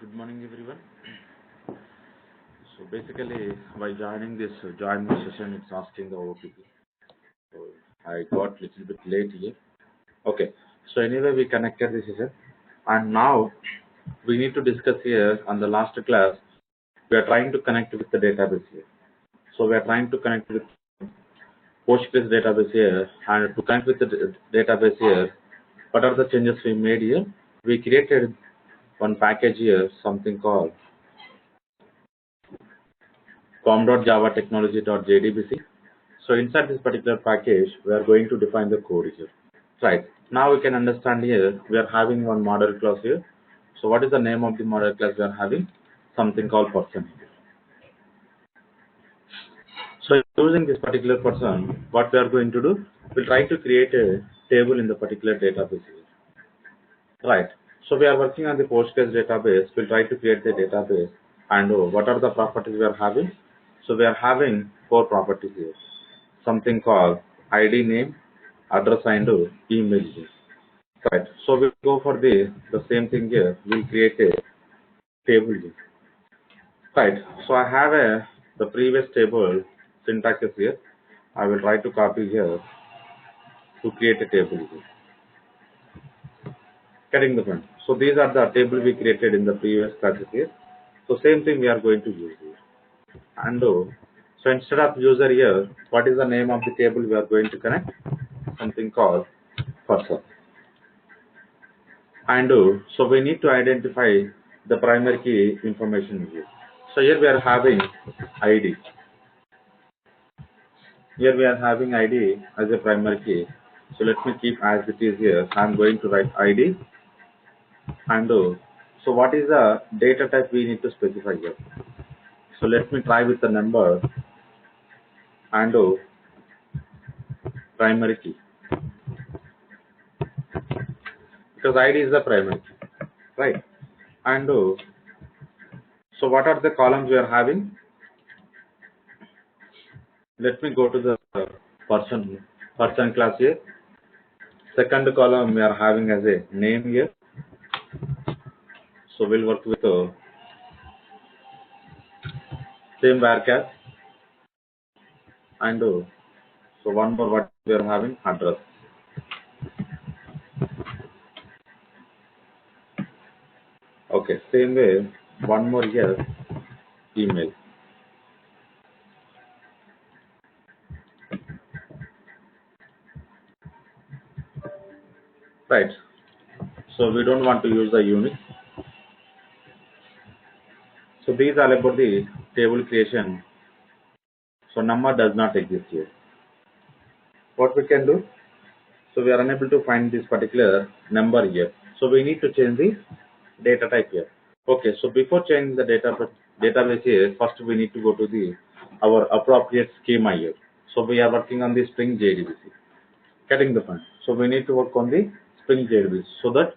Good morning, everyone. So basically, by joining this join the session, it's asking the OTP. So I got little bit late here. Okay. So anyway, we connected this session, and now we need to discuss here on the last class. We are trying to connect with the database here. So we are trying to connect with Postgres database here, and to connect with the database here, what are the changes we made here? We created one package here, something called com.java technology.jdbc. So inside this particular package, we are going to define the code here. Right. Now we can understand here, we are having one model class here. So what is the name of the model class we are having? Something called person here. So using this particular person, what we are going to do, we'll try to create a table in the particular database here. Right. So we are working on the Postgres database. We'll try to create the database. And what are the properties we are having? So we are having 4 properties here. Something called ID name, address and email here. Right. So we'll go for the same thing here. We'll create a table here. Right. So I have the previous table syntax is here. I will try to copy here to create a table here. Getting the point. So these are the table we created in the previous classes here. So same thing we are going to use here. And so instead of user here, what is the name of the table we are going to connect? Something called person. And so we need to identify the primary key information here. So here we are having ID. Here we are having ID as a primary key. So let me keep as it is here. I am going to write ID. And so what is the data type we need to specify here? So let me try with the number and primary key. Because ID is the primary key, right? And so what are the columns we are having? Let me go to the person class here. Second column we are having as a name here. So we'll work with same varchar. And so one more what we are having, address. Okay, same way, one more here, email. Right. So we don't want to use the unit. So these are about the table creation. So number does not exist here. What we can do? So we are unable to find this particular number here. So we need to change the data type here. Okay. So before changing the database here, first we need to go to our appropriate schema here. So we are working on the Spring JDBC. Getting the point. So we need to work on the Spring JDBC so that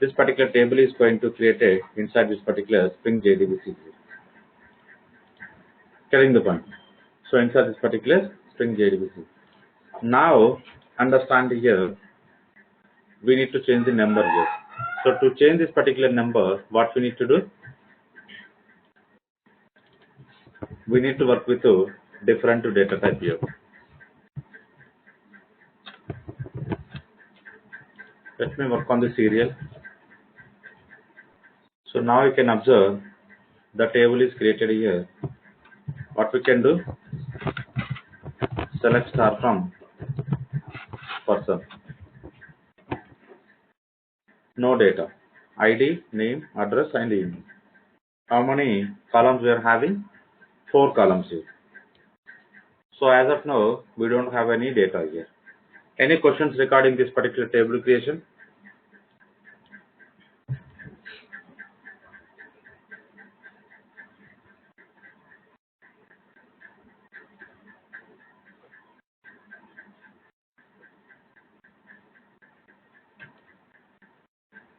this particular table is going to create inside this particular Spring JDBC here. Getting the point. So inside this particular Spring JDBC. Now understand here, we need to change the number here. So to change this particular number, what we need to do? We need to work with different data type here. Let me work on the serial. So now you can observe the table is created here. What we can do? Select star from person. No data. ID, name, address and email. How many columns we are having? 4 columns here. So as of now, we don't have any data here. Any questions regarding this particular table creation?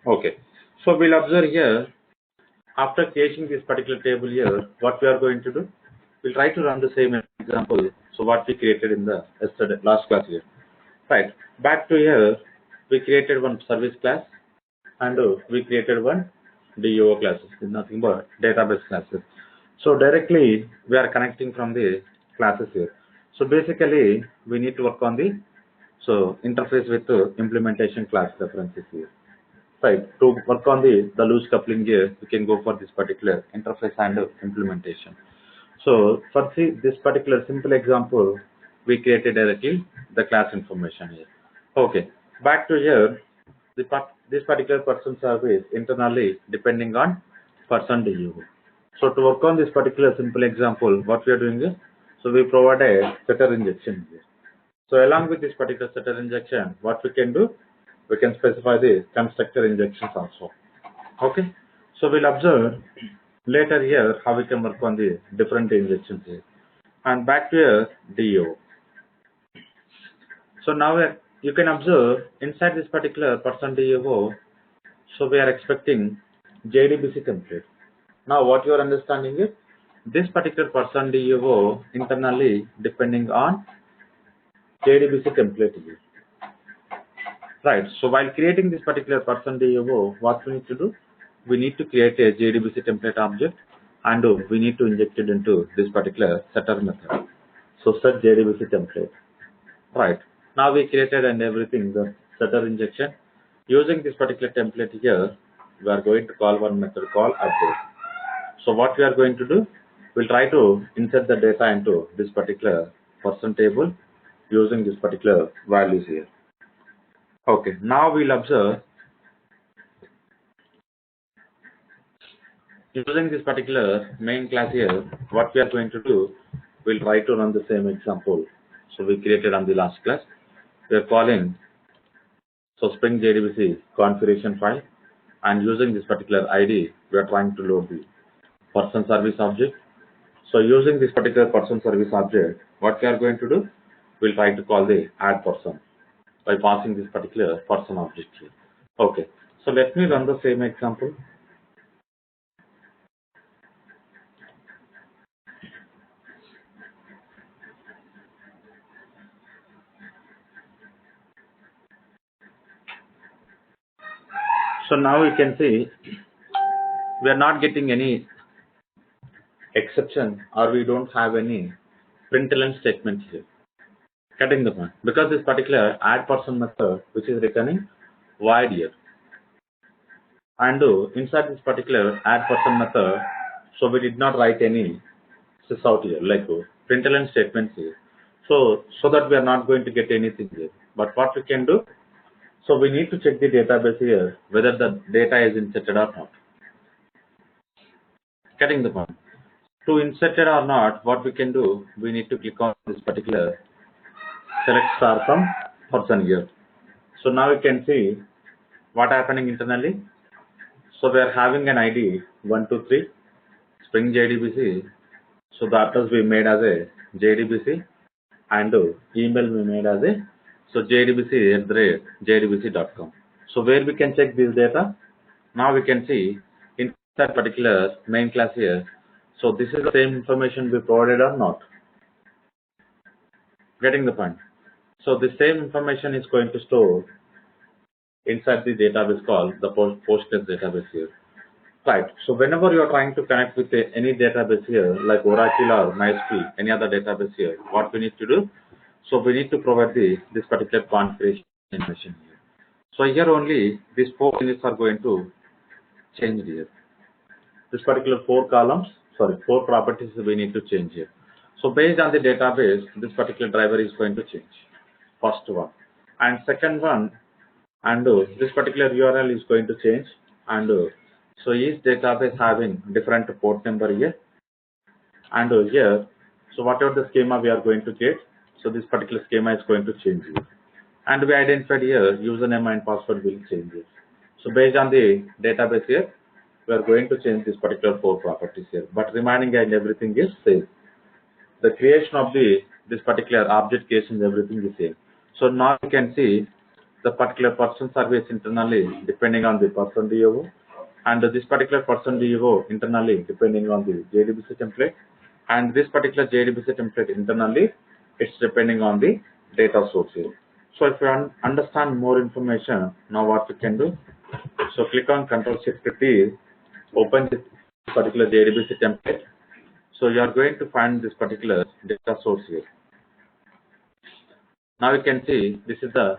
Okay. So we'll observe here, after creating this particular table here, what we are going to do? We'll try to run the same example. So what we created in the last class here. Right. Back to here, we created one service class and we created one DO classes is nothing but database classes. So directly we are connecting from the classes here. So basically we need to work on the interface with the implementation class references here. Right. To work on the loose coupling here, we can go for this particular interface and implementation. So for this particular simple example, we created directly the class information here. Okay. Back to here, this particular person service internally depending on person DU. So to work on this particular simple example, what we are doing is, so we provide a setter injection here. So along with this particular setter injection, what we can do, we can specify the constructor injections also. Okay. So we'll observe later here how we can work on the different injections here. And back to here, DO. So now you can observe inside this particular person DO, so we are expecting JDBC template. Now what you are understanding is this particular person DO internally depending on JDBC template here. Right. So while creating this particular person DO, what we need to do? We need to create a JDBC template object and we need to inject it into this particular setter method. So set JDBC template. Right. Now we created and everything, the setter injection. Using this particular template here, we are going to call one method called update. So what we are going to do? We'll try to insert the data into this particular person table using this particular values here. Okay, now we'll observe using this particular main class here, what we are going to do, we'll try to run the same example. So we created on the last class. We are calling Spring JDBC configuration file, and using this particular ID, we are trying to load the person service object. So using this particular person service object, what we are going to do, we'll try to call the add person by passing this particular person object here. Okay, so let me run the same example. So now you can see we are not getting any exception or we don't have any println statements here. Getting the point? Because this particular add person method which is returning void here. And inside this particular add person method, so we did not write any sysout here like println statements here. So that we are not going to get anything here. But what we can do, so we need to check the database here whether the data is inserted or not. Getting the point? To insert it or not, what we can do, we need to click on this particular select star from person here. So now you can see what happening internally. So we are having an ID 123 Spring JDBC. So the address we made as a JDBC and email we made as a jdbc@jdbc.com. So where we can check this data. Now we can see in that particular main class here. So this is the same information we provided or not. Getting the point? So the same information is going to store inside the database called the Postgres database here. Right. So whenever you are trying to connect with any database here, like Oracle or MySQL, any other database here, what we need to do? So we need to provide this particular configuration information here. So here only these 4 units are going to change here. This particular 4 properties we need to change here. So based on the database, this particular driver is going to change. First one. And second one, and this particular URL is going to change. And so each database having different port number here. And here, so whatever the schema we are going to get, so this particular schema is going to change here. And we identified here, username and password will change here. So based on the database here, we are going to change this particular 4 properties here, but remaining and everything is same. The creation of this particular object case and everything is same. So now you can see the particular person service internally depending on the person DO, and this particular person DO internally depending on the JDBC template, and this particular JDBC template internally it's depending on the data source here. So if you understand more information, now what we can do, so click on Ctrl Shift T open this particular JDBC template. So you are going to find this particular data source here. Now you can see this is the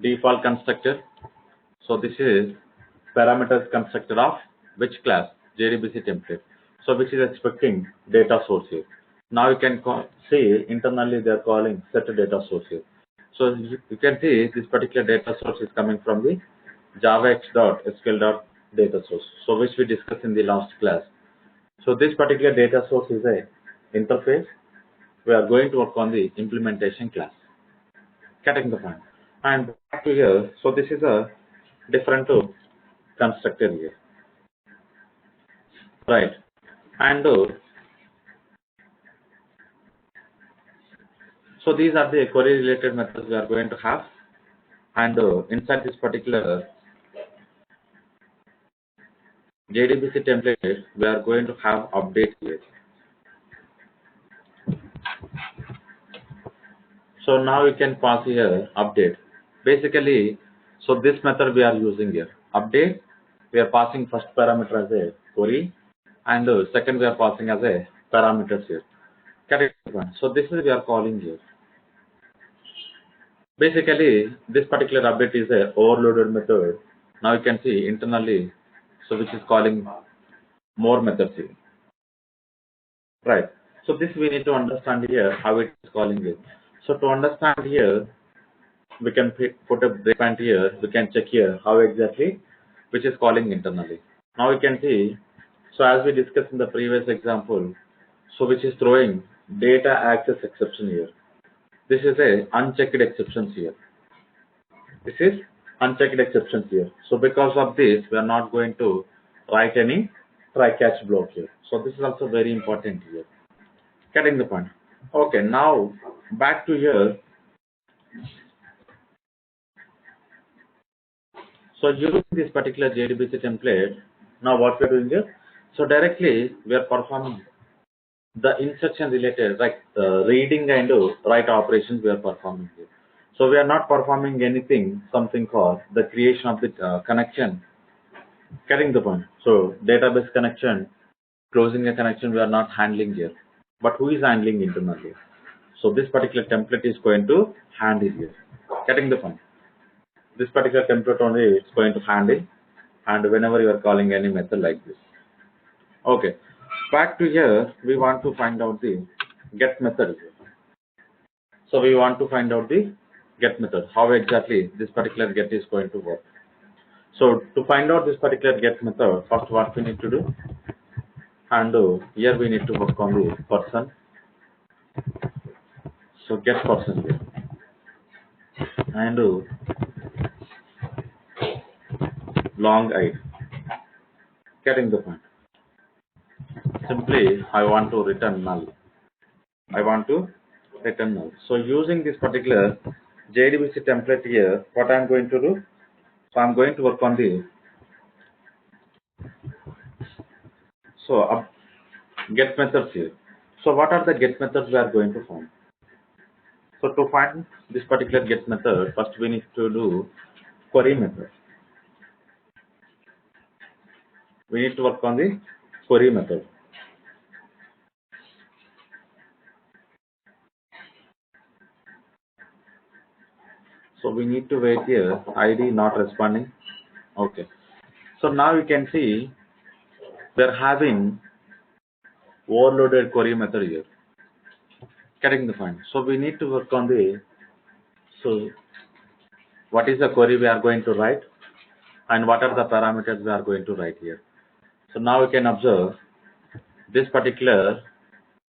default constructor. So this is parameters constructor of which class? JDBC template. So which is expecting data source here. Now you can see internally they are calling set data source here. So you can see this particular data source is coming from the javax.sql.data source. So which we discussed in the last class. So this particular data source is a interface. We are going to work on the implementation class. Getting the point. And back to here. So this is a different constructor here. Right. And so these are the query related methods we are going to have. And inside this particular JDBC template, we are going to have update here. So now you can pass here update. Basically, so this method we are using here. Update, we are passing first parameter as a query, and second we are passing as a parameters here. Correct. So this is we are calling here. Basically, this particular update is a overloaded method. Now you can see internally, so which is calling more methods here. Right. So this we need to understand here how it is calling it. So to understand here, we can put a breakpoint here. We can check here how exactly which is calling internally. Now you can see. So as we discussed in the previous example, so which is throwing data access exception here. This is a unchecked exceptions here. This is unchecked exceptions here. So because of this, we are not going to write any try catch block here. So this is also very important here. Getting the point. Okay, now back to here. So using this particular JDBC template, now what we are doing here? So directly we are performing the instruction related, like reading and write operations we are performing here. So we are not performing anything, something called the creation of the connection. Getting the point. So database connection, closing a connection we are not handling here. But who is handling internally? So this particular template is going to handle here. Getting the point. This particular template only is going to handle, and whenever you are calling any method like this. Okay. Back to here, we want to find out the get method. So we want to find out the get method, how exactly this particular get is going to work. So to find out this particular get method, first what we need to do, and here we need to work on the person. So get person here, and long id. Getting the point. Simply I want to return null. I want to return null. So using this particular JDBC template here, what I'm going to do? So I'm going to work on the get methods here. So what are the get methods we are going to find? So to find this particular get method, first we need to do query method. We need to work on the query method. So we need to wait here, ID not responding. Okay. So now you can see we're having overloaded query method here. Getting the point. So we need to work on the, so what is the query we are going to write, and what are the parameters we are going to write here. So now we can observe this particular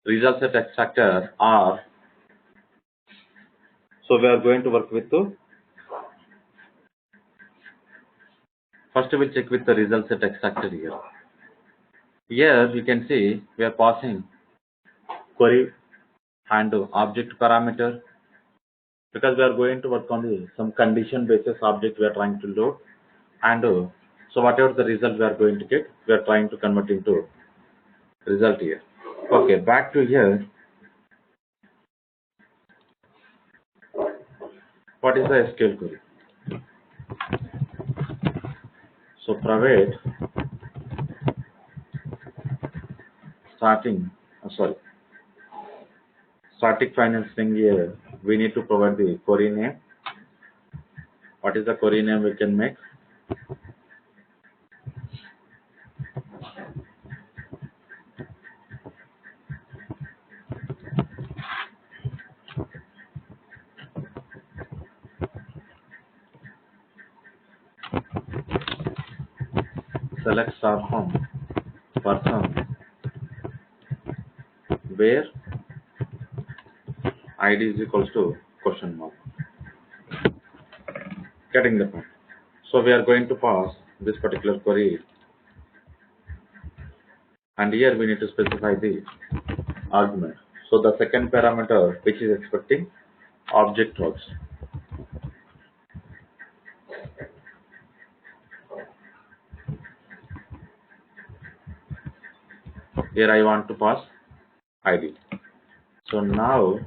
result set extractor R. So we are going to work with first we'll check with the result set extractor here. Here you can see we are passing query and object parameter, because we are going to work on the some condition basis object we are trying to load, and so whatever the result we are going to get, we are trying to convert into result here. Okay, back to here. What is the SQL query? So private starting, static financing here, we need to provide the query name. What is the query name we can make? Select star from person where ID is equals to question mark. Getting the point. So we are going to pass this particular query, and here we need to specify the argument. So the second parameter which is expecting object roles. Here I want to pass ID. So now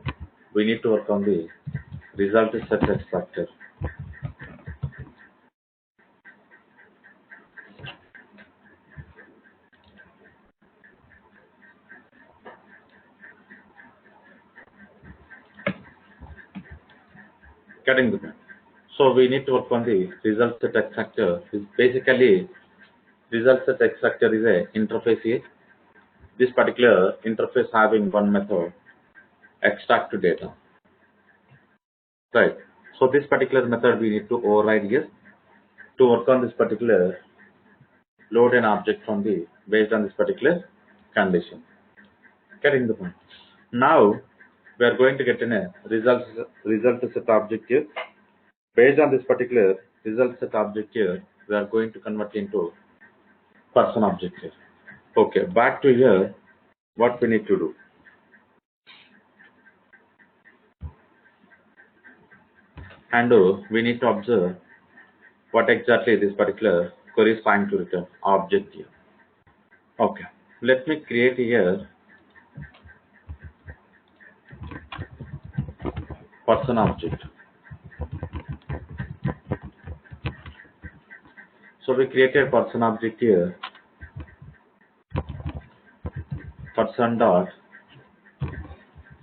we need to work on the result set extractor. Getting the point. So we need to work on the result set extractor. Basically, result set extractor is a interface here. This particular interface having one method, extract to data. Right. So this particular method we need to override here to work on this particular load an object from the based on this particular condition. Getting the point. Now we are going to get in a result set object here. Based on this particular result set object here, we are going to convert into person object here. Okay, back to here, what we need to do. And we need to observe what exactly this particular query is trying to return object here. Okay, let me create here person object. So we created person object here, person dot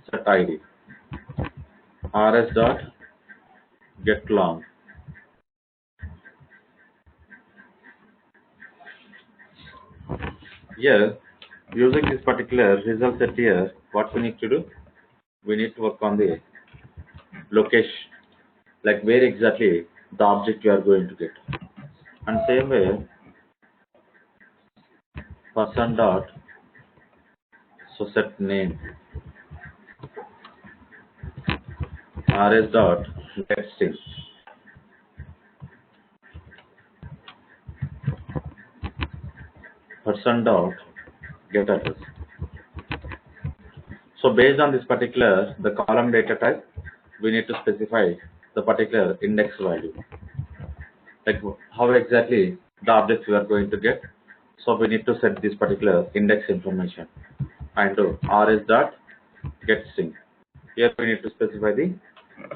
set ID, rs dot get long. Here, using this particular result set here, what we need to do? We need to work on the location, like where exactly the object we are going to get. And same way, person dot so set name, rs dot get string, person dot get address. So based on this particular the column data type, we need to specify the particular index value, like how exactly the objects we are going to get. So we need to set this particular index information and do rs dot get string. Here we need to specify the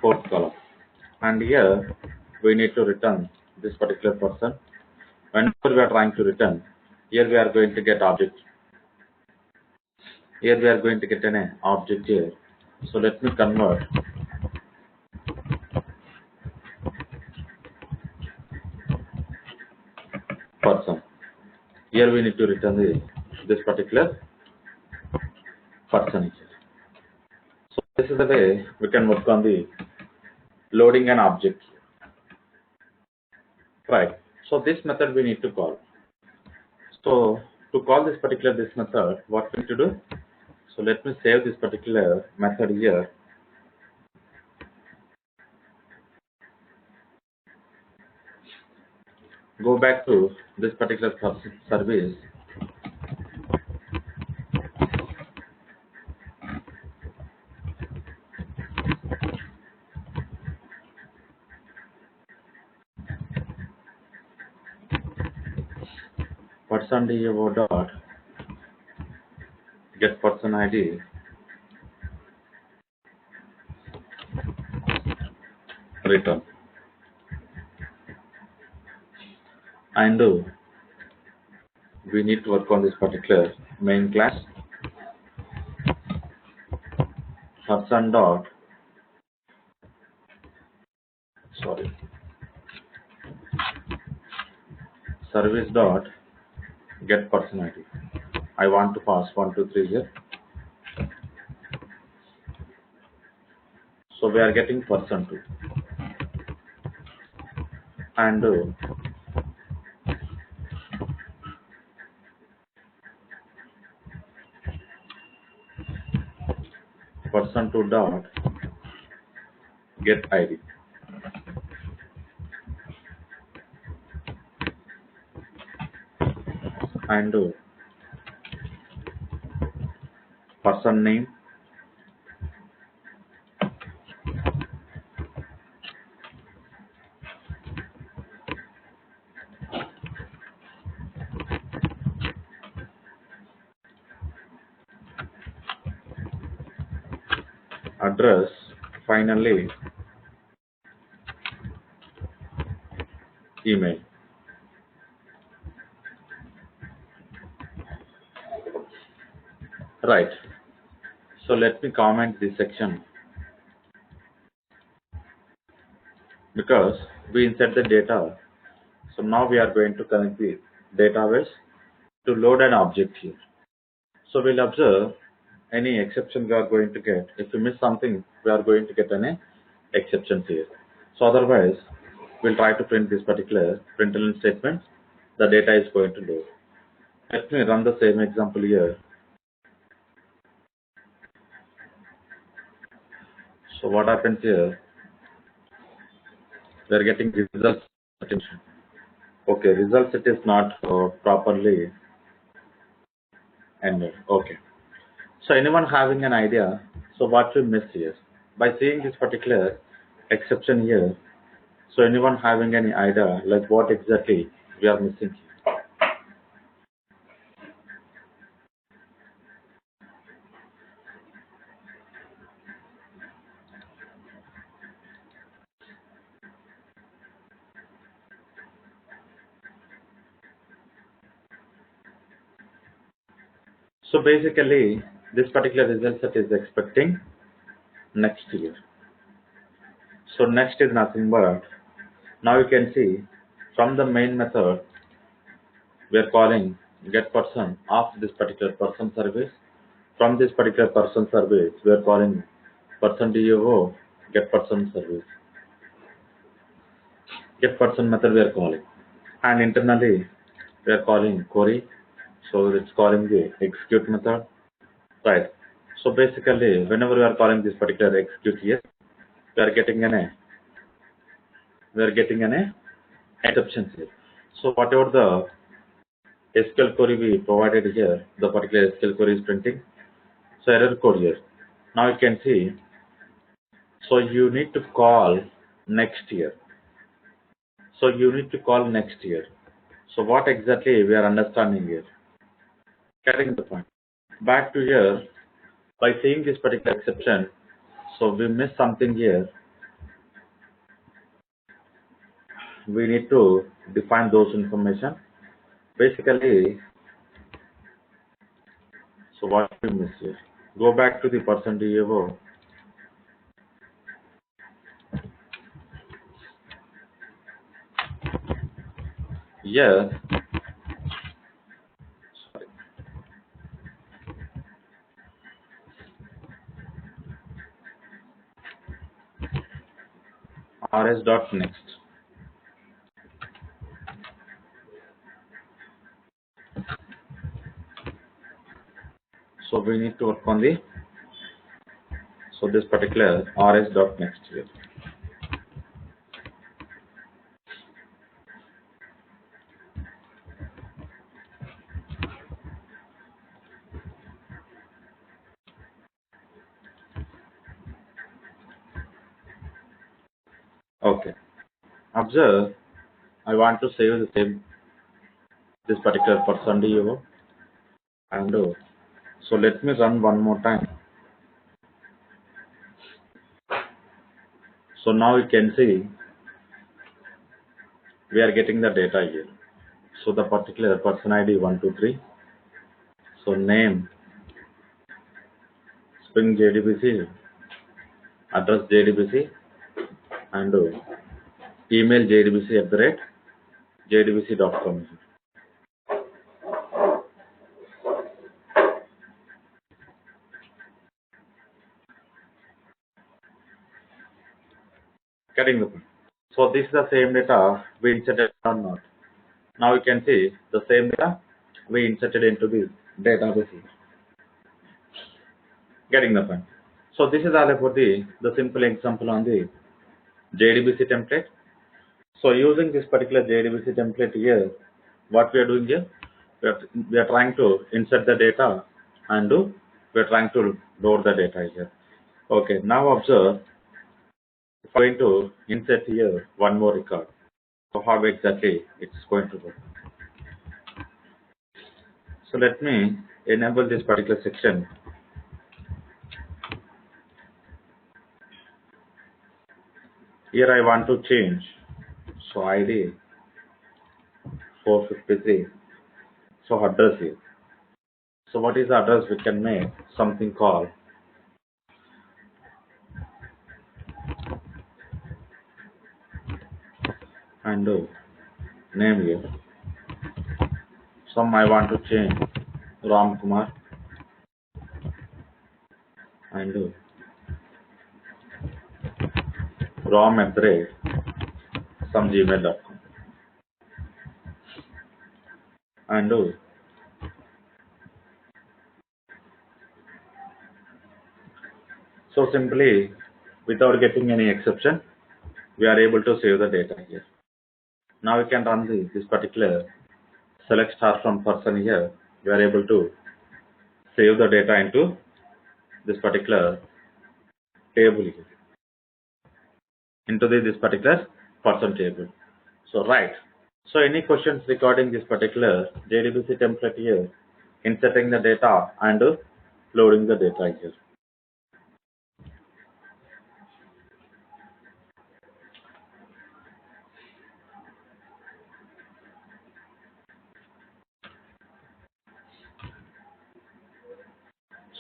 fourth column, and here we need to return this particular person. Whenever we are trying to return, here we are going to get object. Here we are going to get an object here. So let me convert person. Here we need to return this particular person. So this is the way we can work on the loading an object. Right. So this method we need to call. So to call this method, what we need to do? So let me save this particular method here. Go back to this particular service. Person DAO dot get person ID return. and we need to work on this particular main class person dot service dot get person ID. I want to pass 1 2 3 here. So we are getting person 2 and person 2 dot get ID and person name address, finally email. Right. So let me comment this section because we insert the data. So now we are going to connect the database to load an object here. So we'll observe any exception we are going to get. If we miss something, we are going to get an exception here. So otherwise, we'll try to print this particular println statement. The data is going to load. Let me run the same example here. So what happens here? We are getting results. Attention. Okay, results it is not properly ended. Okay. So anyone having an idea? So what we miss here? By seeing this particular exception here, so anyone having any idea like what exactly we are missing here? So basically, this particular result set is expecting next year. So next is nothing but, now you can see from the main method, we are calling get person of this particular person service. From this particular person service, we are calling person DO get person service. Get person method we are calling. And internally, we are calling query. So it's calling the execute method. Right. So basically, whenever we are calling this particular execute here, we are getting an exception here. So whatever the SQL query we provided here, the particular SQL query is printing. So error code here. Now you can see. So you need to call next year. So you need to call next year. So what exactly we are understanding here? Getting the point. Back to here, by seeing this particular exception, so we missed something here. We need to define those information. Basically, so what we miss here? Go back to the person DAO. Yes. rs.next. So we need to work on the this particular rs.next here. Okay. Observe, I want to save the same this particular person DAO and so let me run one more time. So now you can see we are getting the data here. So the particular person ID 123. So name Spring JDBC, address JDBC, and email jdbc@jdbc.com. Getting the point. So this is the same data we inserted or not. Now you can see the same data we inserted into the database. Getting the point. So this is all about the simple example on the JDBC template. So using this particular JDBC template here, what we are doing here, we are trying to insert the data and we are trying to load the data here. Okay, now observe, if I'm going to insert here one more record. So how exactly it's going to work. So let me enable this particular section. Here I want to change. So ID 453. So address here. So what is the address? We can make something called and name here. Some I want to change Ram Kumar and Ram at the rate some gmail.com and so simply without getting any exception we are able to save the data here. Now we can run this particular select star from person here. We are able to save the data into this particular table here, into this particular person table. So right. So any questions regarding this particular JDBC template here, inserting the data and loading the data here.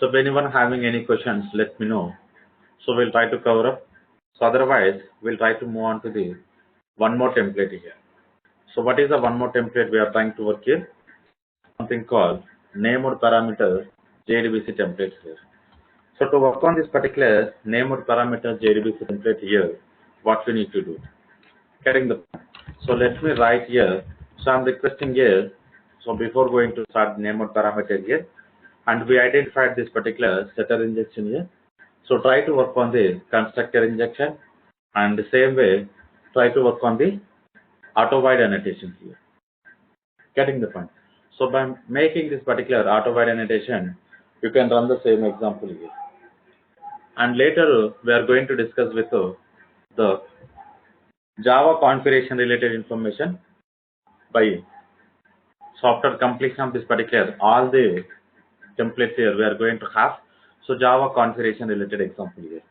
So if anyone having any questions, let me know. So we'll try to cover up. So otherwise, we'll try to move on to the one more template here. So what is the one more template we are trying to work here? Something called name or parameter JDBC template here. So to work on this particular name or parameter JDBC template here, what we need to do? Getting the point. So let me write here. So I'm requesting here. So before going to start name or parameter here, and we identified this particular setter injection here. So try to work on the constructor injection, and the same way try to work on the auto void annotation here. Getting the point. So by making this particular auto void annotation, you can run the same example here. And later we are going to discuss with the Java configuration related information by. So after completion of this particular all the templates here we are going to have. So Java configuration related example here.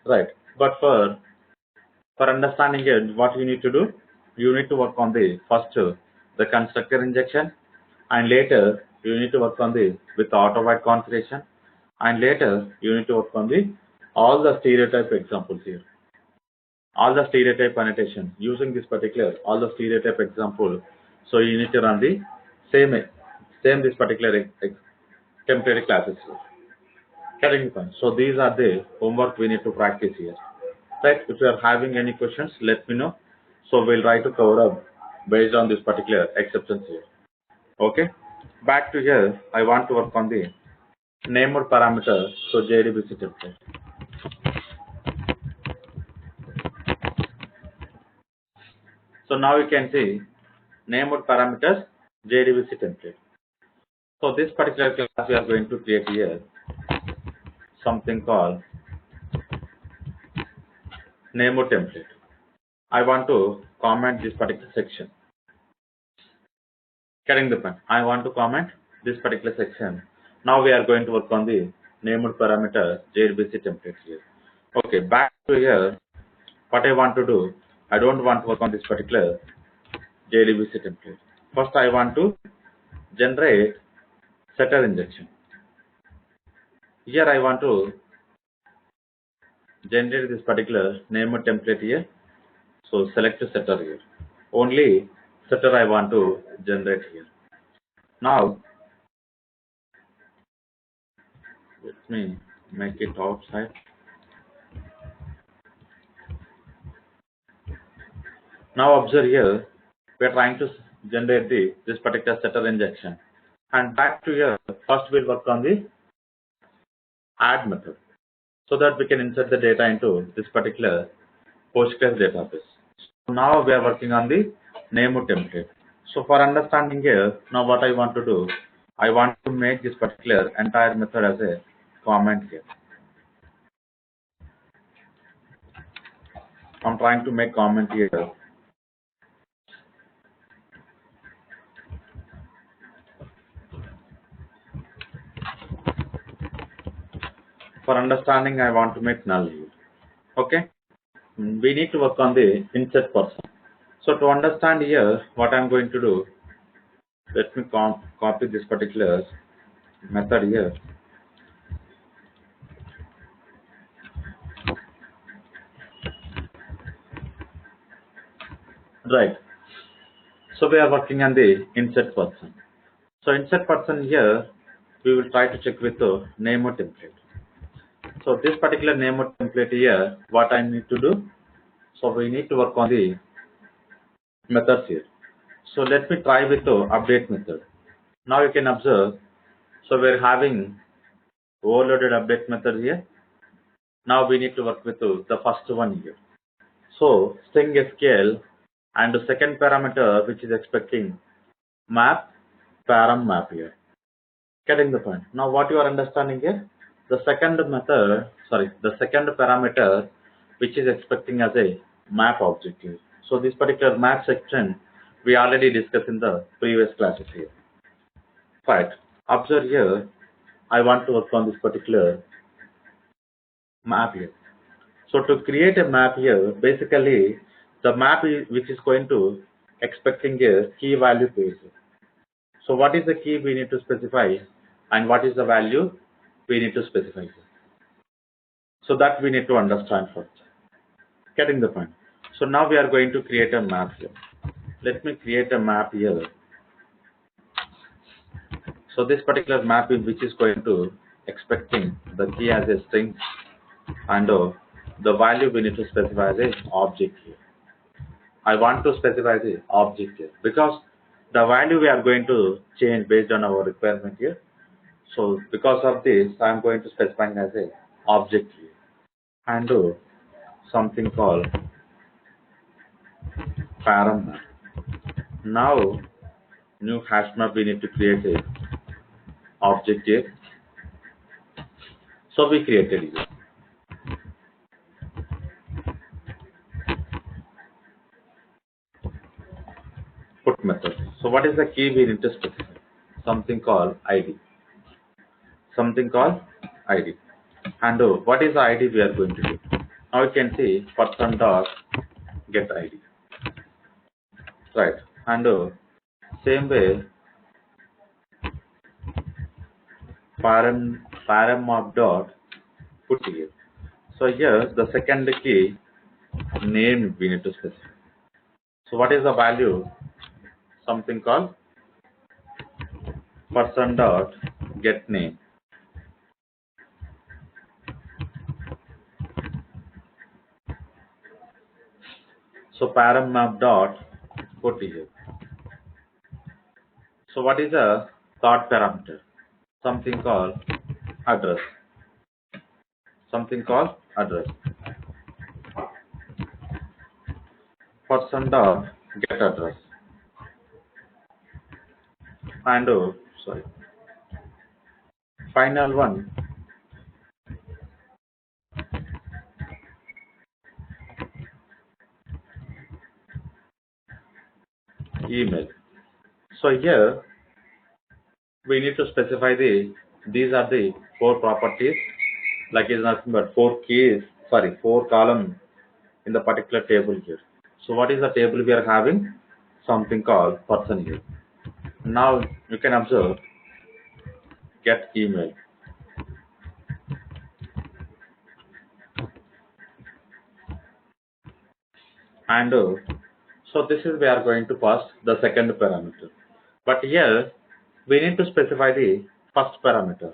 Right. But for understanding it, what you need to do, you need to work on the first the constructor injection, and later you need to work on the with auto void configuration, and later you need to work on the all the stereotype examples here, all the stereotype annotation using this particular all the stereotype example. So you need to run the same this particular temporary classes here. Getting the point. So these are the homework we need to practice here. Right. If you are having any questions, let me know. So we'll try to cover up based on this particular exceptions here. Okay. Back to here, I want to work on the name or parameter. So JDBC template. So now you can see name or parameters JDBC template. So this particular class we are going to create here something called name or template. I want to comment this particular section. Getting the point. I want to comment this particular section. Now we are going to work on the name or parameter JDBC template here. Okay, back to here. What I want to do, I don't want to work on this particular JDBC template. First I want to generate setter injection. Here I want to generate this particular name template here. So select setter here. Only setter I want to generate here. Now let me make it outside. Now observe here, we are trying to generate this particular setter injection. And back to here, first we'll work on the add method, so that we can insert the data into this particular Postgres database. So now we are working on the name template. So for understanding here, now what I want to do, I want to make this particular entire method as a comment here. I'm trying to make comment here. For understanding, I want to make null here. Okay. We need to work on the insert person. So to understand here, what I'm going to do, let me copy this particular method here. Right. So we are working on the insert person. So insert person here, we will try to check with the name or template. So this particular name or template here, what I need to do, so we need to work on the methods here. So let me try with the update method. Now you can observe, so we're having overloaded update method here. Now we need to work with the first one here. So string SQL and the second parameter which is expecting map param map here. Getting the point. Now what you are understanding here? The second method, the second parameter which is expecting as a map object here. So this particular map section we already discussed in the previous classes here. Right. Observe here, I want to work on this particular map here. So to create a map here, basically the map which is going to expecting a key value page. So what is the key we need to specify and what is the value we need to specify here. So that we need to understand first. Getting the point. So now we are going to create a map here. Let me create a map here. So this particular map which is going to expecting the key as a string and the value we need to specify as a object here. I want to specify the object here because the value we are going to change based on our requirement here. So because of this, I am going to specify as a object here and do something called param map. Now new hash map we need to create a object here. So we created it. Put method. So what is the key we need to specify? Something called ID. Something called ID. And what is the ID we are going to do? Now you can see person dot get ID. Right. And same way param map dot put here. So here the second key name we need to specify. So what is the value? Something called person dot get name. So param map dot put here. So what is the third parameter? Something called address. Something called address. Person dot get address. And final one email. So here we need to specify these are the four properties, like is nothing but four columns in the particular table here. So what is the table we are having? Something called person here. now you can observe get email. And so this is we are going to pass the second parameter. But here we need to specify the first parameter.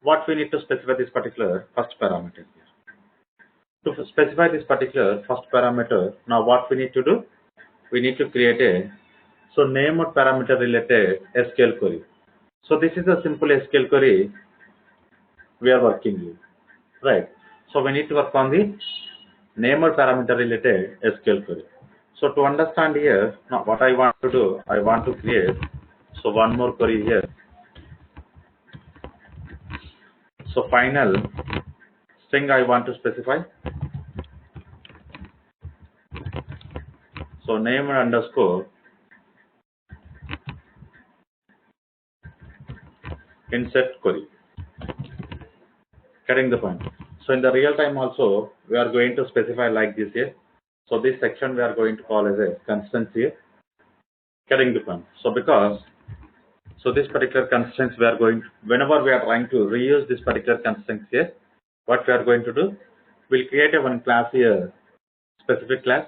What we need to specify this particular first parameter here. To specify this particular first parameter, now what we need to do? We need to create a name or parameter related SQL query. So this is a simple SQL query we are working with, right? So we need to work on the name or parameter related SQL query. So to understand here, now what I want to do, I want to create one more query here. So final string I want to specify. So name underscore insert query. Getting the point. So in the real time also we are going to specify like this here. So this section we are going to call as a constants here. Getting the point. So because this particular constants we are going, whenever we are trying to reuse this particular constants here, what we are going to do, we'll create a one class here, specific class.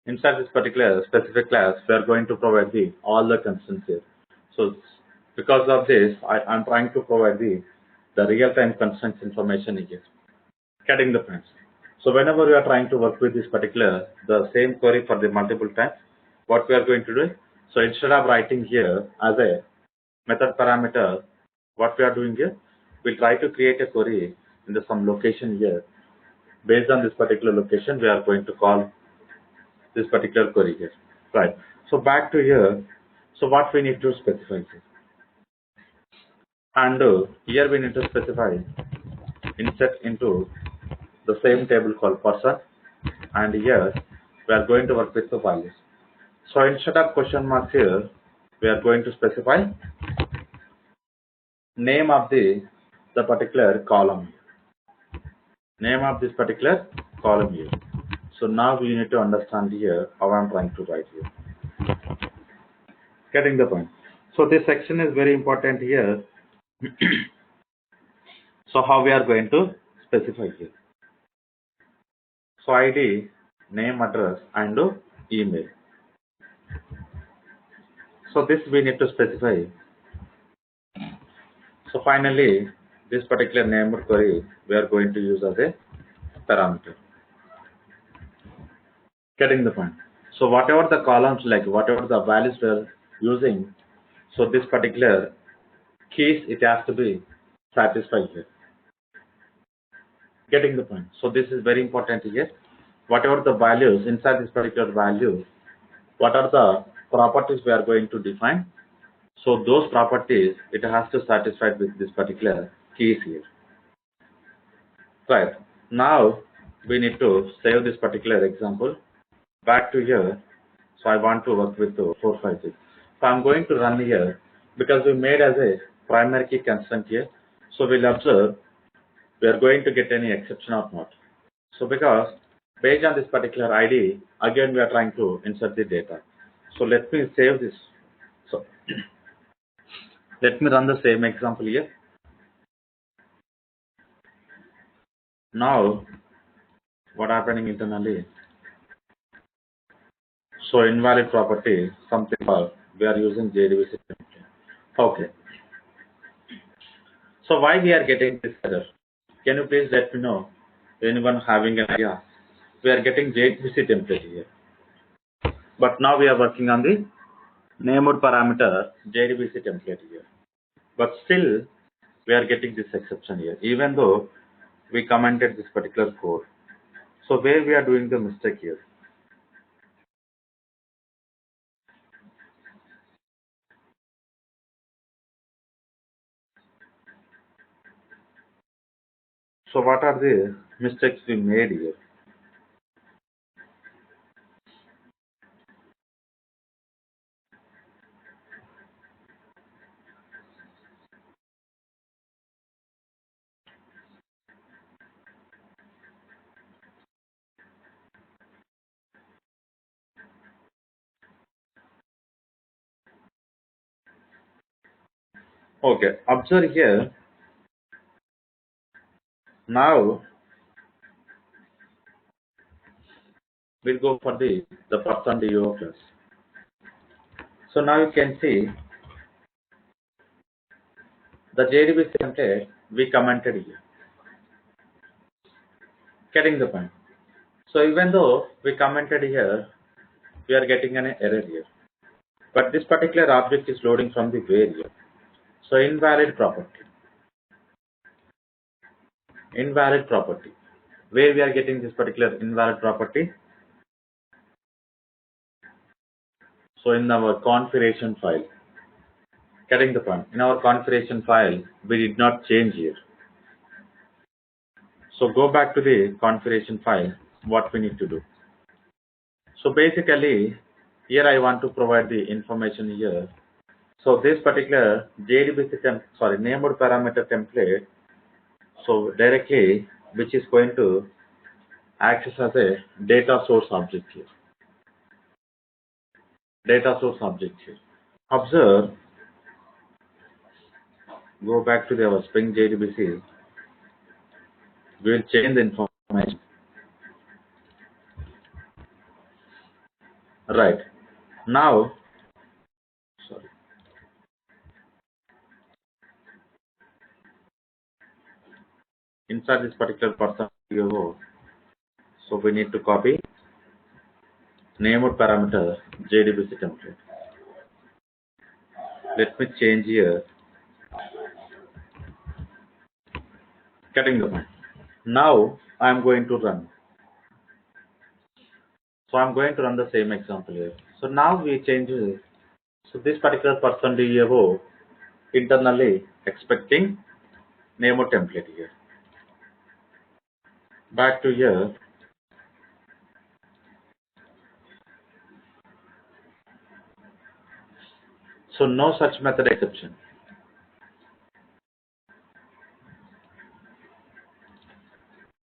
Inside this particular specific class, we are going to provide the all the constants here. So because of this, I'm trying to provide the real-time constants information here. Getting the points. So whenever we are trying to work with this particular, the same query for the multiple times, what we are going to do, so instead of writing here as a method parameter, what we are doing here, we'll try to create a query in some location here. Based on this particular location, we are going to call this particular query here, right? So back to here, so what we need to specify here, and here we need to specify insert into the same table called person, and here we are going to work with the values. So instead of question marks here, we are going to specify name of the particular column, name of this particular column here. So now we need to understand here how I'm trying to write here. Getting the point. So this section is very important here. So how we are going to specify here. So ID, name, address, and email. So this we need to specify. So finally, this particular name or query we are going to use as a parameter. Getting the point. So whatever the columns, like whatever the values we are using, so this particular keys it has to be satisfied here. Getting the point. So this is very important here. Whatever the values inside this particular value, what are the properties we are going to define? So those properties it has to satisfy with this particular keys here. Right. Now we need to save this particular example. Back to here. So I want to work with 456. So I'm going to run here because we made as a primary key constant here. So we'll observe we are going to get any exception or not. So because based on this particular ID, again we are trying to insert the data. So let me save this. So let me run the same example here. Now what happening internally? So invalid property, something we are using JDBC. Okay. So why we are getting this error? Can you please let me know? Anyone having an idea? We are getting JDBC template here. But now we are working on the named parameter JDBC template here. But still we are getting this exception here, even though we commented this particular code. So where we are doing the mistake here? So what are the mistakes we made here? Okay, observe here. Now we'll go for the person DO class. So now you can see the JDBC template we commented here. Getting the point. So even though we commented here, we are getting an error here. But this particular object is loading from the where here. So invalid property. Invalid property. Where we are getting this particular invalid property? So in our configuration file. Getting the point. In our configuration file, we did not change here. So go back to the configuration file, what we need to do. So basically, here I want to provide the information here. So this particular JDBC named parameter template, so directly, which is going to access as a data source object here. Data source object here. Observe, go back to our Spring JDBC, we will change the information. Right. Now, sorry. Inside this particular person, so we need to copy named parameter JDBC template. Let me change here. Getting the point. Now I am going to run. So I'm going to run the same example here. So now we change it. So this particular person DAO internally expecting name or template here. Back to here. So no such method exception.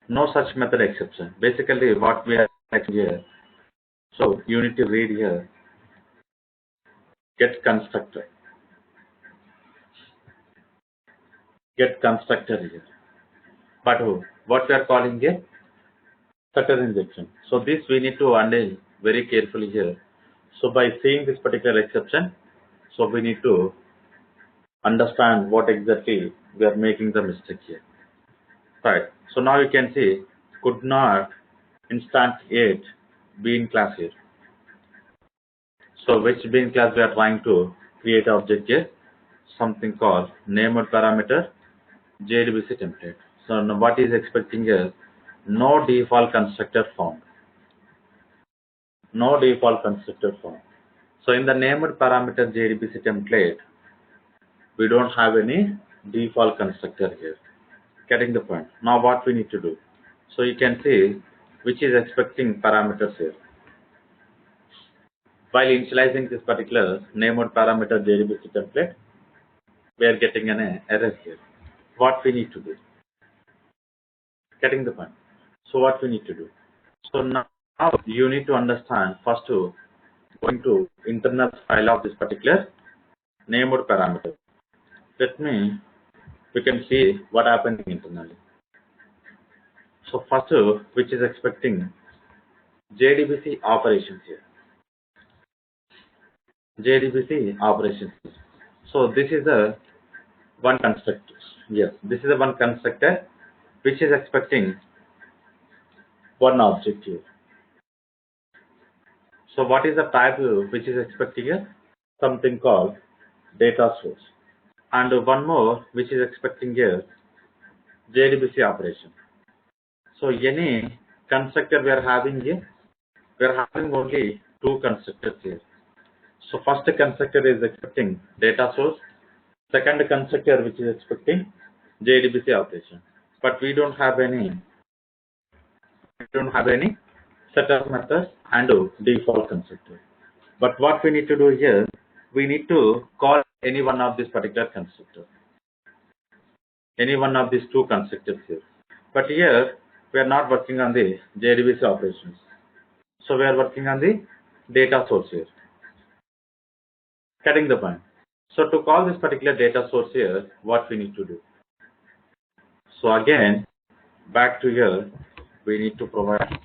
No such method exception. Basically what we are here. So you need to read here. Get constructor. Get constructor here. But what we are calling here? Structure injection. So this we need to handle very carefully here. So by seeing this particular exception, so we need to understand what exactly we are making the mistake here. Right. So now you can see could not instantiate bean class here. So which bean class we are trying to create object here? Something called named parameter JDBC template. So now what is expecting here? No default constructor found. No default constructor found. So in the named parameter JDBC template, we don't have any default constructor here. Getting the point. Now what we need to do? So you can see which is expecting parameters here. While initializing this particular named parameter JDBC template, we are getting an error here. What we need to do? Getting the point. So what we need to do? So now you need to understand first to going to internal file of this particular named parameter. We can see what happened internally. So first, which is expecting JDBC operations here. JDBC operations. So this is a one constructor. Yes, this is a one constructor which is expecting one object here. So what is the type which is expecting here? Something called data source. And one more which is expecting here JDBC operation. So any constructor we are having here, we are having only two constructors here. So first constructor is expecting data source, second constructor which is expecting JDBC operation. But we don't have any set of methods and default constructor. But what we need to do here, we need to call any one of this particular constructor. Any one of these two constructors here. But here we are not working on the JDBC operations. So we are working on the data source here. Getting the point. So to call this particular data source here, what we need to do? So again, back to here, we need to provide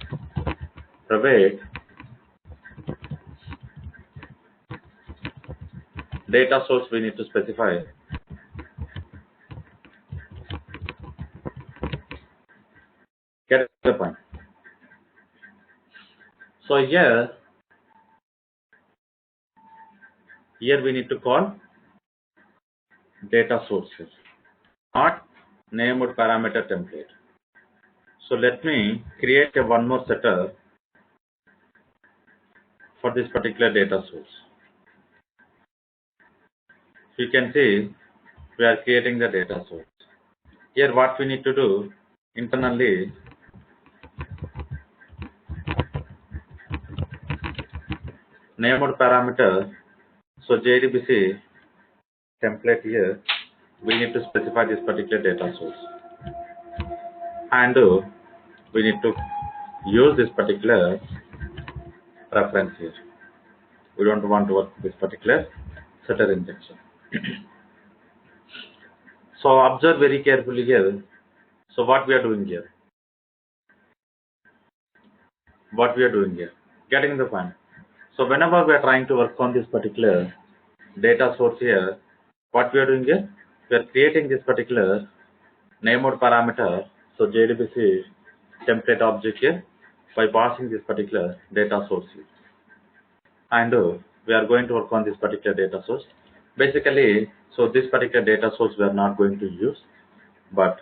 private data source. We need to specify get the point. So here we need to call data sources, not name or parameter template. So let me create one more setter for this particular data source. You can see we are creating the data source. Here what we need to do internally, name or parameter. So JDBC template here, we need to specify this particular data source. And we need to use this particular reference here. We don't want to work with this particular setter injection. So observe very carefully here. So what we are doing here? Getting the point. So whenever we are trying to work on this particular data source here, what we are doing here? We are creating this particular name or parameter. So JDBC template object here by passing this particular data source here. And we are going to work on this particular data source. Basically, so this particular data source we are not going to use, but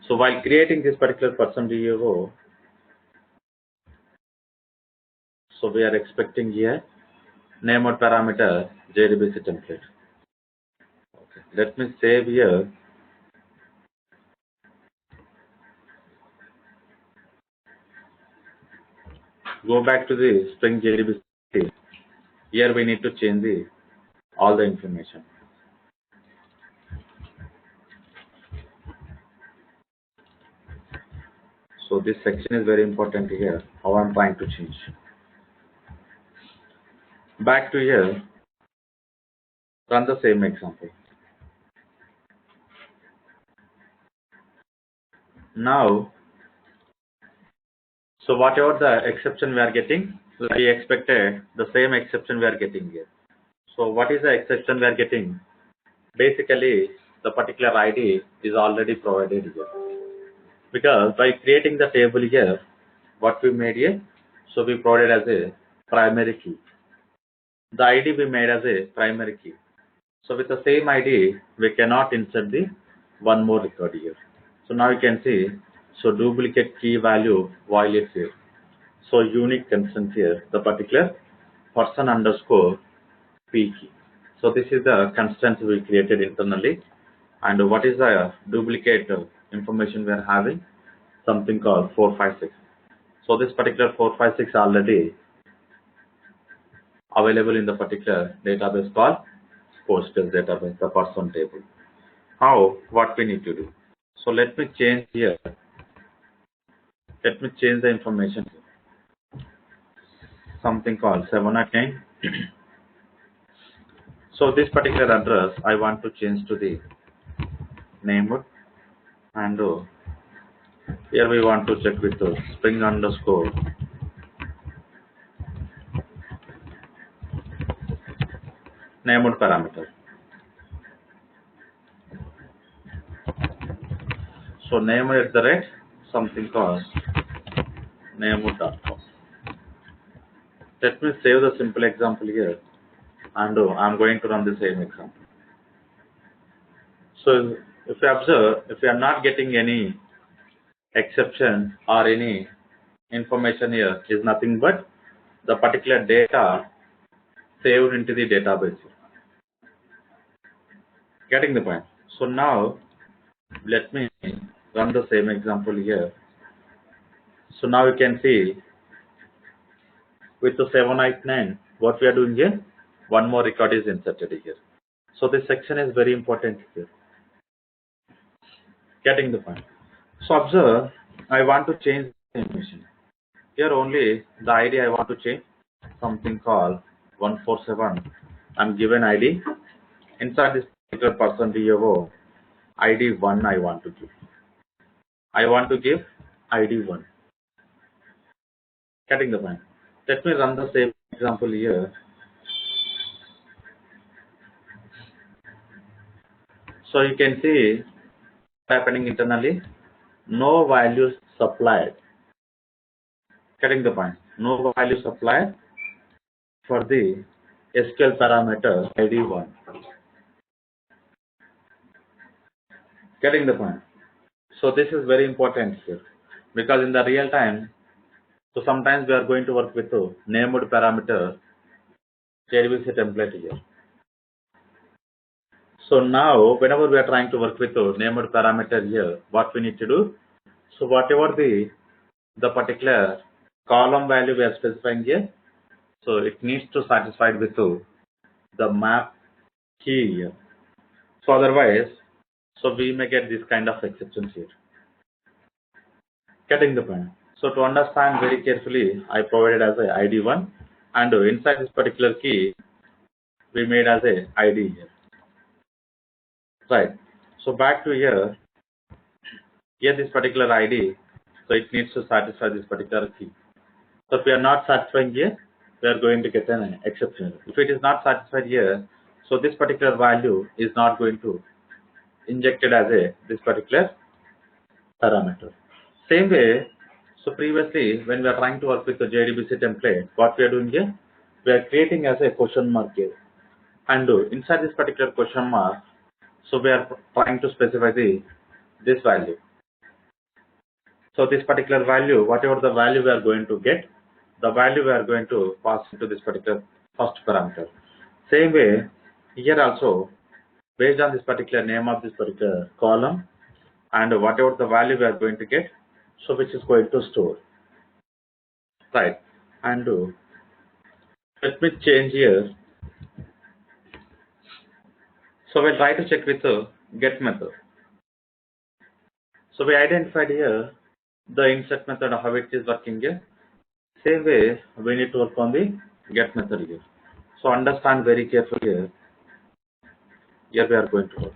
so while creating this particular %DAO, so we are expecting here name or parameter JDBC template. Okay. Let me save here. Go back to the Spring JDBC. Here we need to change all the information. So this section is very important here, how I'm trying to change. Back to here, run the same example. Now, so whatever the exception we are getting, we expected the same exception we are getting here. So what is the exception we are getting? Basically, the particular ID is already provided here. Because by creating the table here, what we made here, so we provided as a primary key. The ID we made as a primary key. So with the same ID, we cannot insert the one more record here. So now you can see, so duplicate key value violates here. So unique constant here, the particular person_p key. So this is the constant we created internally. And what is the duplicate information we are having? Something called 456. So this particular 456 already available in the particular database called Postgres database, the person table. How? What we need to do? So let me change here. Let me change the information. Something called 709. So this particular address I want to change to the name, and here we want to check with the Spring underscore name parameter. So name at the rate something called name.com. Let me save the simple example here, and I'm going to run the same example. So if you observe, if you are not getting any exception or any information here, is nothing but the particular data saved into the database. Getting the point? So now let me run the same example here. So now you can see with the 789, what we are doing here, one more record is inserted here. So this section is very important here. Getting the point? So observe, I want to change the information. Here only the ID I want to change, something called 147 and given ID. Inside this particular person DAO, ID 1 I want to give. I want to give ID 1. Getting the point. Let me run the same example here. So you can see what's happening internally. No values supplied. Getting the point. No value supplied for the SQL parameter ID1. Getting the point. So this is very important here because in the real time, so sometimes we are going to work with the named parameter JDBC template here. So now whenever we are trying to work with the named parameter here, what we need to do? So whatever the particular column value we are specifying here, so it needs to satisfy with the map key here. So otherwise, so we may get this kind of exceptions here. Getting the point. So to understand very carefully, I provided as a ID1 and inside this particular key, we made as a ID here. Right. So back to here this particular ID, so it needs to satisfy this particular key. So if we are not satisfying here, we are going to get an exception. If it is not satisfied here, so this particular value is not going to injected as this particular parameter. Same way, so previously when we are trying to work with the JDBC template, what we are doing here, we are creating as a question mark here. And inside this particular question mark, so we are trying to specify this value. So this particular value, whatever the value we are going to get, the value we are going to pass into this particular first parameter. Same way, here also, based on this particular name of this particular column and whatever the value we are going to get, so which is going to store. Right. And let me change here. So we'll try to check with the get method. So we identified here the insert method, how it is working here. Same way, we need to work on the get method here. So understand very carefully here. Here we are going to work.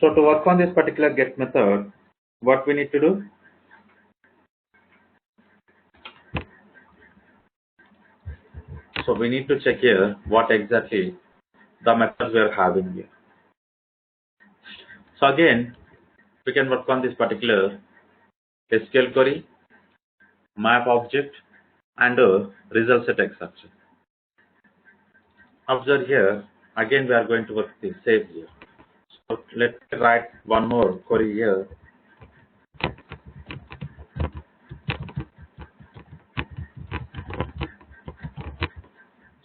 So to work on this particular get method, what we need to do? So we need to check here what exactly the methods we are having here. So again, we can work on this particular SQL query, map object, and result set exception. Observe here, again we are going to work the same here. So let's write one more query here.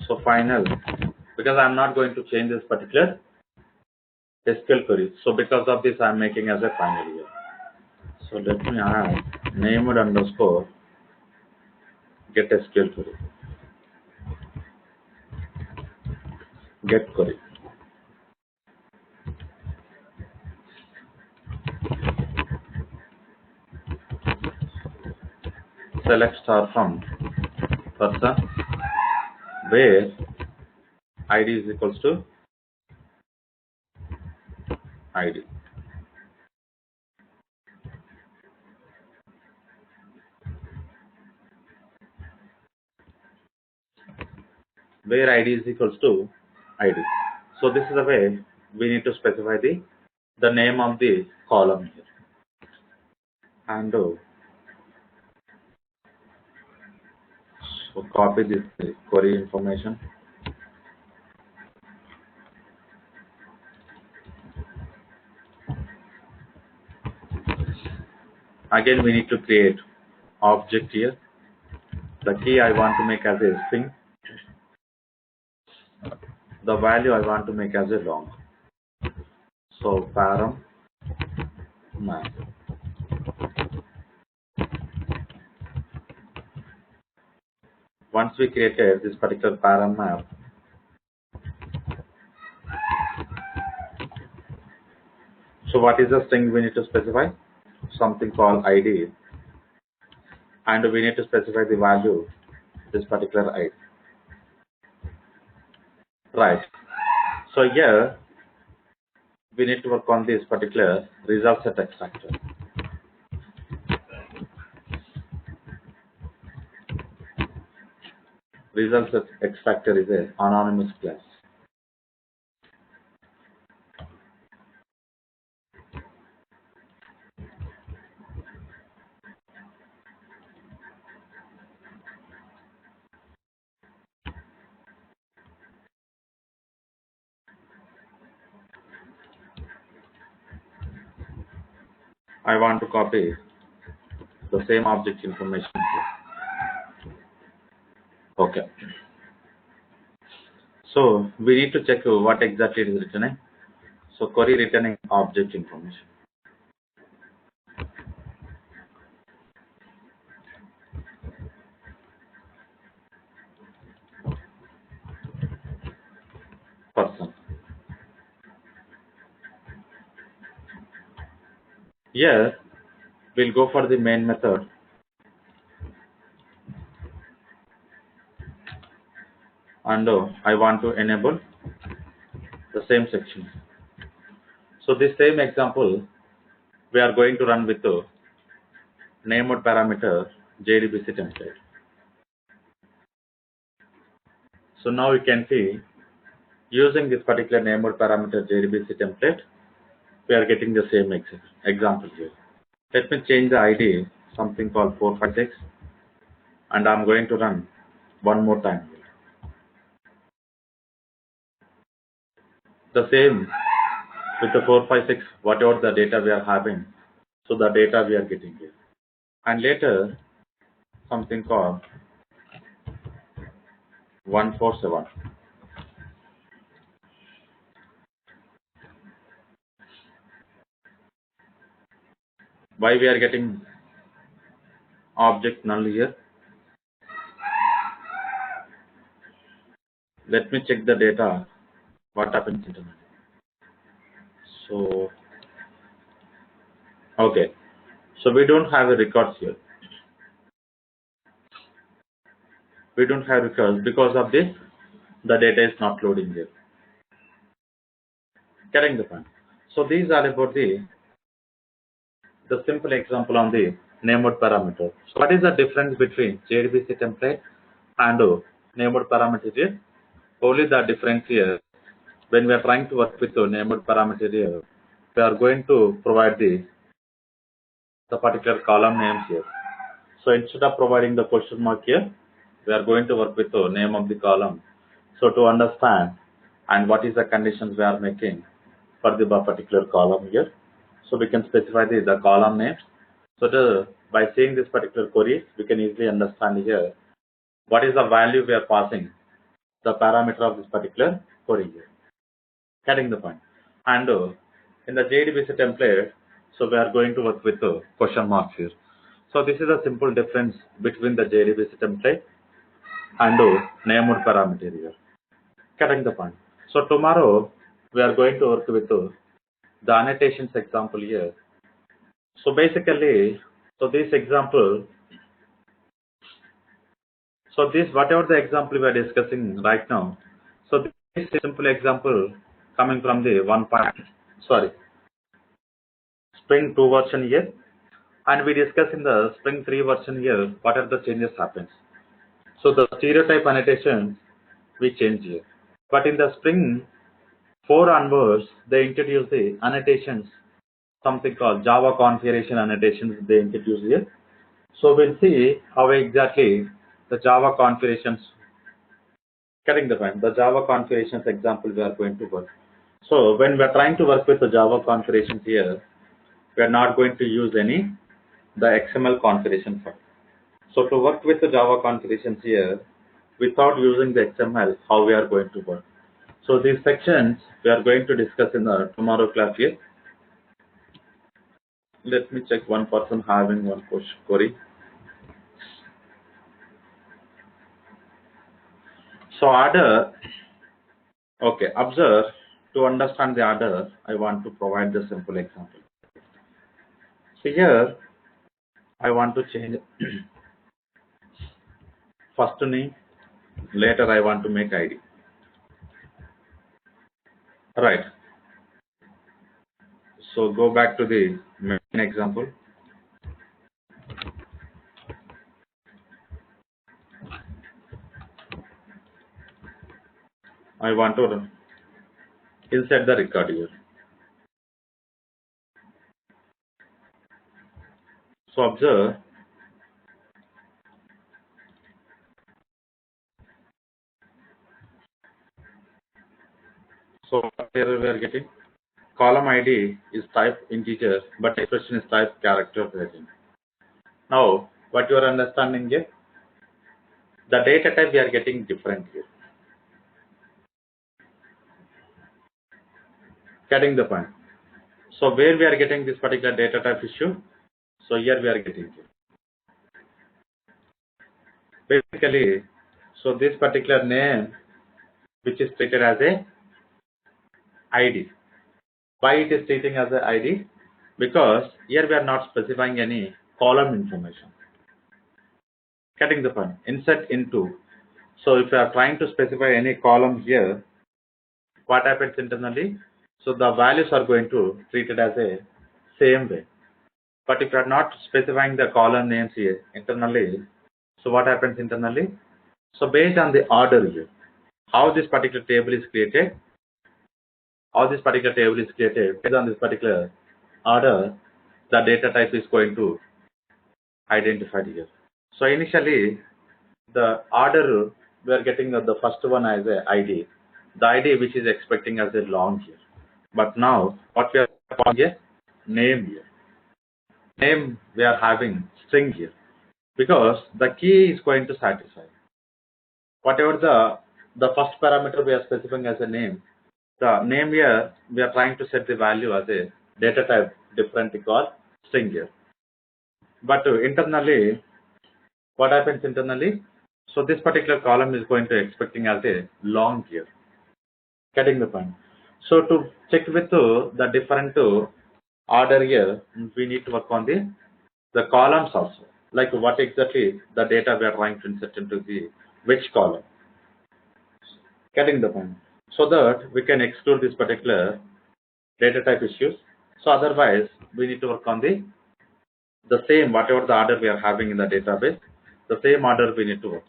So final, because I'm not going to change this particular SQL query. So because of this, I'm making as a final here. So let me add named underscore get SQL query. Get query. Select star from person where ID is equals to ID. Where ID is equals to ID. So this is the way we need to specify the name of the column here. And so copy this query information. Again, we need to create object here. The key I want to make as a string. The value I want to make as a long. So param map. Once we created this particular param map, so what is the string we need to specify? Something called ID. and we need to specify the value this particular ID. Right. So here we need to work on this particular result set extractor. Result set extractor is a anonymous class. I want to copy the same object information here. Okay. So we need to check what exactly it is returning. So query returning object information. Person. Here we'll go for the main method and I want to enable the same section. So this same example we are going to run with the named parameter JDBC template. So now you can see using this particular named parameter JDBC template, we are getting the same example here. Let me change the ID, something called 456, and I'm going to run one more time. The same with the 456, whatever the data we are having, so the data we are getting here. And later, something called 147. Why we are getting object null here? Let me check the data, what happens internally. So, okay. So we don't have a records here. We don't have records because of this, the data is not loading here. Getting the point. So these are about the simple example on the named parameter. So what is the difference between JDBC template and named parameter here? Only the difference here, when we are trying to work with the named parameter here, we are going to provide the particular column names here. So instead of providing the question mark here, we are going to work with the name of the column. So to understand and what is the conditions we are making for the particular column here. So we can specify the column names. So by seeing this particular query, we can easily understand here what is the value we are passing, the parameter of this particular query here. Getting the point. And in the JDBC template, so we are going to work with question marks here. So this is a simple difference between the JDBC template and named parameter here. Getting the point. So tomorrow we are going to work with the annotations example here. So basically, so this example, so this whatever the example we are discussing right now, so this is a simple example coming from the Spring 2 version here, and we discuss in the Spring 3 version here what are the changes happens. So the stereotype annotations we change here, but in the Spring 4 onwards they introduce the annotations, something called Java configuration annotations they introduce here. So we'll see how exactly the Java configurations, getting the point, the Java configurations example we are going to work. So when we are trying to work with the Java configurations here, we are not going to use the XML configuration file. So to work with the Java configurations here, without using the XML, how we are going to work. So these sections we are going to discuss in the tomorrow class here. Let me check one person having one query. So order, okay, observe, to understand the order, I want to provide the simple example. So here, I want to change first name, later I want to make ID. Right. So go back to the main example. I want to insert the record here. So observe. So here we are getting column ID is type integer, but expression is type character present. Now, what you are understanding here? The data type we are getting different here. Getting the point. So where we are getting this particular data type issue? So here we are getting it. Basically, so this particular name, which is treated as a ID. Why it is treating as a ID? Because here we are not specifying any column information. Getting the point. Insert into. So if you are trying to specify any column here, what happens internally? So the values are going to treat it as a same way. But if you are not specifying the column names here internally, so what happens internally? So based on the order here, how this particular table is created, based on this particular order, the data type is going to identify here. So initially, the order we are getting the first one as a ID, the ID which is expecting as a long here. But now what we are calling a name here. Name we are having string here because the key is going to satisfy. Whatever the first parameter we are specifying as a name, the name here we are trying to set the value as a data type different called string here. But internally, what happens internally? So this particular column is going to expecting as a long here. Getting the point. So to check with the different order here, we need to work on the columns also. Like what exactly the data we are trying to insert into the which column. Getting the point. So that we can exclude this particular data type issues. So otherwise, we need to work on the same, whatever the order we are having in the database, the same order we need to work.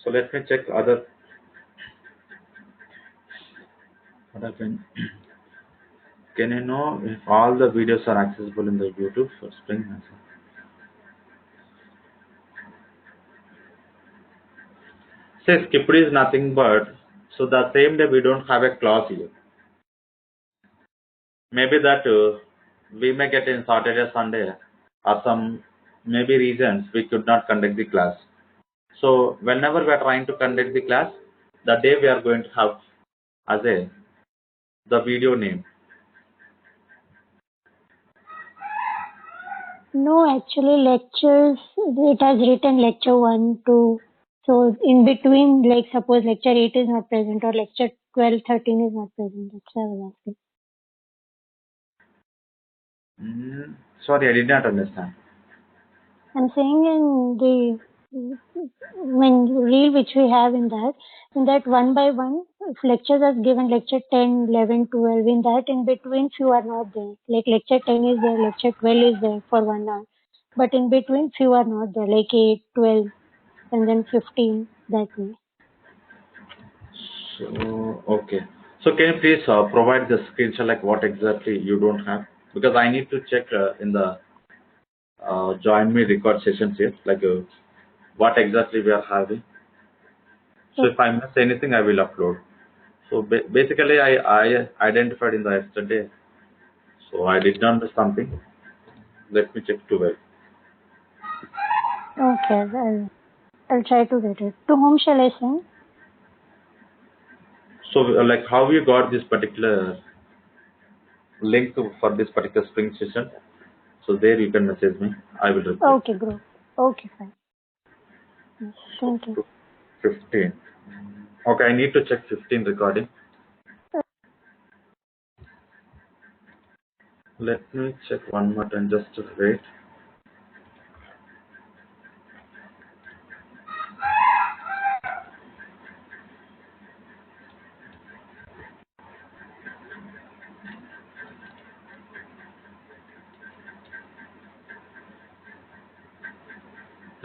So let me check other. What happened? Can you know if all the videos are accessible in the YouTube for Spring Master? Say skipped is nothing but, so the same day we don't have a class here. Maybe that we may get in Saturday, Sunday, or some maybe reasons we could not conduct the class. So whenever we are trying to conduct the class, the day we are going to have as the video name. No, actually lectures, it has written lecture 1, 2. So in between, like suppose lecture 8 is not present or lecture 12, 13 is not present. That's why I was asking. Sorry, I did not understand. I'm saying in the reel which we have in that one by one, if lectures are given lecture 10, 11, 12, in that in between few are not there. Like lecture 10 is there, lecture 12 is there for 1 hour. But in between few are not there, like 8, 12, and then 15, that way. So, okay. So can you please provide the screenshot like what exactly you don't have? Because I need to check in the join me record sessions here, like what exactly we are having. So if I miss anything, I will upload. So basically, I identified in the yesterday. So I did not miss something. Let me check to it. Okay, I'll try to get it. To whom shall I send? So like how you got this particular link for this particular spring session? So there you can message me. I will reply. Okay, group. Okay, fine. Yes, thank you. 15. Okay, I need to check 15 recording. Let me check one more time, just to wait.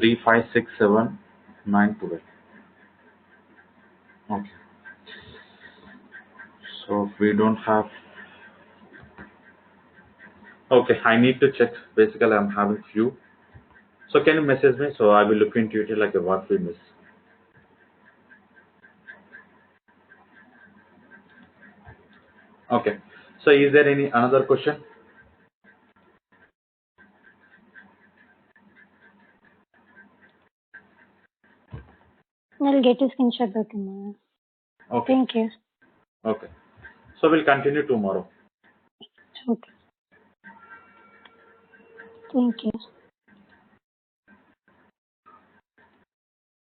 3, 5, 6, 7, 9, 12. Okay. So we don't have. Okay, I need to check. Basically, I'm having few. So can you message me? So I will look into it like what we miss. Okay. So is there any another question? I'll get a screenshot by tomorrow. Okay. Thank you. Okay. So we'll continue tomorrow. Okay. Thank you.